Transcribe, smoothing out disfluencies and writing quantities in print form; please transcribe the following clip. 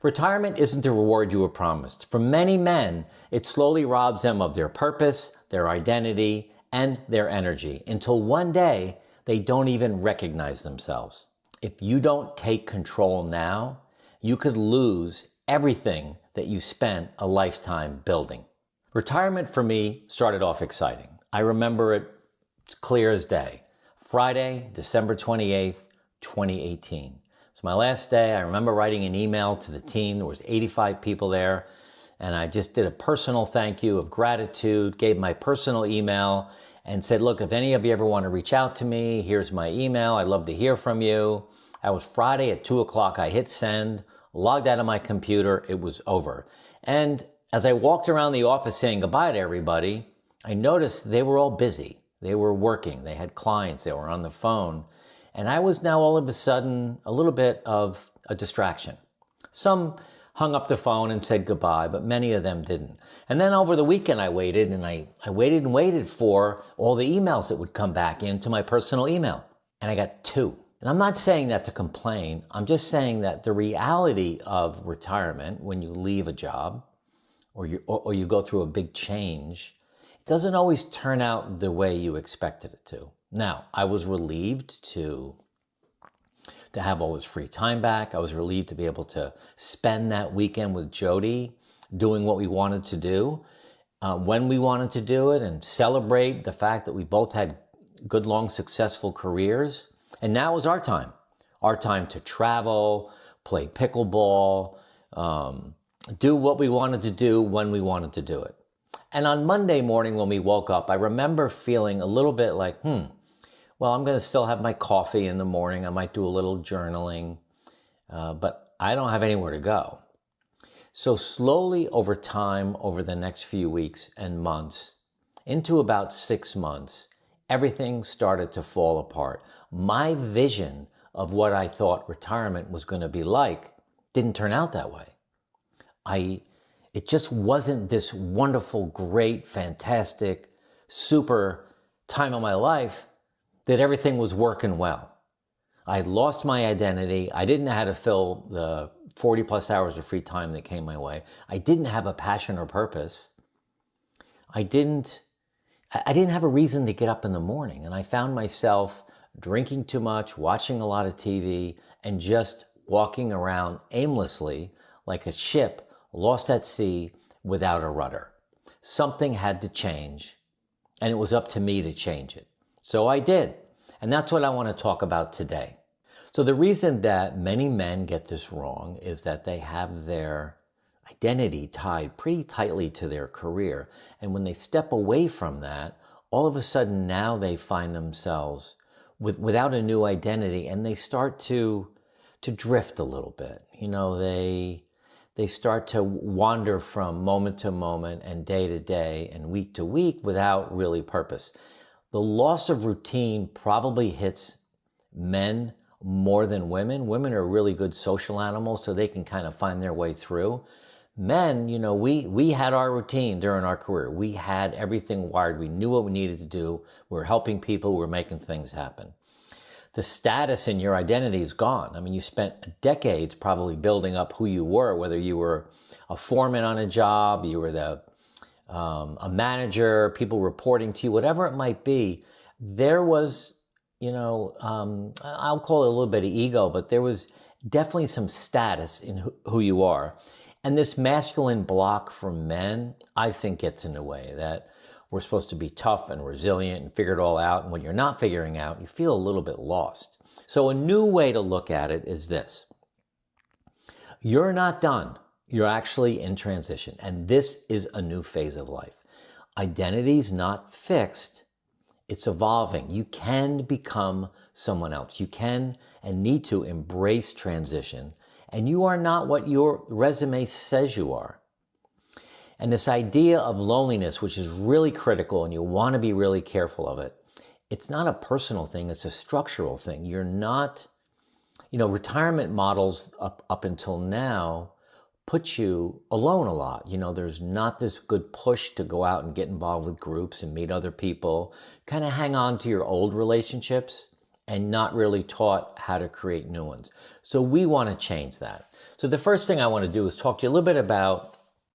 Retirement isn't the reward you were promised. For many men, it slowly robs them of their purpose, their identity, and their energy until one day they don't even recognize themselves. If you don't take control now, you could lose everything that you spent a lifetime building. Retirement for me started off exciting. I remember it clear as day. Friday, December 28th, 2018. It's my last day. I remember writing an email to the team. There was 85 people there. And I just did a personal thank you of gratitude, gave my personal email and said, look, if any of you ever want to reach out to me, here's my email. I'd love to hear from you. That was Friday at 2 o'clock. I hit send, logged out of my computer. It was over. And as I walked around the office saying goodbye to everybody, I noticed they were all busy. They were working. They had clients. They were on the phone. And I was now all of a sudden a little bit of a distraction. Some hung up the phone and said goodbye, but many of them didn't. And then over the weekend I waited and I waited for all the emails that would come back into my personal email. And I got 2. And I'm not saying that to complain. I'm just saying that the reality of retirement, when you leave a job or you go through a big change, it doesn't always turn out the way you expected it to. Now, I was relieved to have all this free time back. I was relieved to be able to spend that weekend with Jody doing what we wanted to do, when we wanted to do it, and celebrate the fact that we both had good, long, successful careers. And now was our time to travel, play pickleball, do what we wanted to do when we wanted to do it. And on Monday morning when we woke up, I remember feeling a little bit like, well, I'm going to still have my coffee in the morning. I might do a little journaling, but I don't have anywhere to go. So slowly over time, over the next few weeks and months, into about 6 months, everything started to fall apart. My vision of what I thought retirement was going to be like didn't turn out that way. It just wasn't this wonderful, great, fantastic, super time of my life that everything was working well. I lost my identity. I didn't know how to fill the 40 plus hours of free time that came my way. I didn't have a passion or purpose. I didn't have a reason to get up in the morning. And I found myself drinking too much, watching a lot of TV, and just walking around aimlessly like a ship lost at sea without a rudder. Something had to change, and it was up to me to change it. So I did. And that's what I want to talk about today. So the reason that many men get this wrong is that they have their identity tied pretty tightly to their career. And when they step away from that, all of a sudden now they find themselves without a new identity, and they start to drift a little bit. You know, they start to wander from moment to moment and day to day and week to week without really purpose. The loss of routine probably hits men more than women. Women are really good social animals, so they can kind of find their way through. Men, you know, we had our routine during our career. We had everything wired. We knew what we needed to do. We were helping people. We were making things happen. The status in your identity is gone. I mean, you spent decades probably building up who you were, whether you were a foreman on a job, you were a manager, people reporting to you, whatever it might be. There was, you know, I'll call it a little bit of ego, but there was definitely some status in who you are. And this masculine block from men, I think, gets in the way, that we're supposed to be tough and resilient and figure it all out. And when you're not figuring out, you feel a little bit lost. So a new way to look at it is this. You're not done. You're actually in transition. And this is a new phase of life. Identity's not fixed. It's evolving. You can become someone else. You can and need to embrace transition. And you are not what your resume says you are. And this idea of loneliness, which is really critical, and you want to be really careful of it, it's not a personal thing, it's a structural thing. You're not, you know, retirement models up until now put you alone a lot. You know, there's not this good push to go out and get involved with groups and meet other people, kind of hang on to your old relationships and not really taught how to create new ones. So we want to change that. So the first thing I want to do is talk to you a little bit about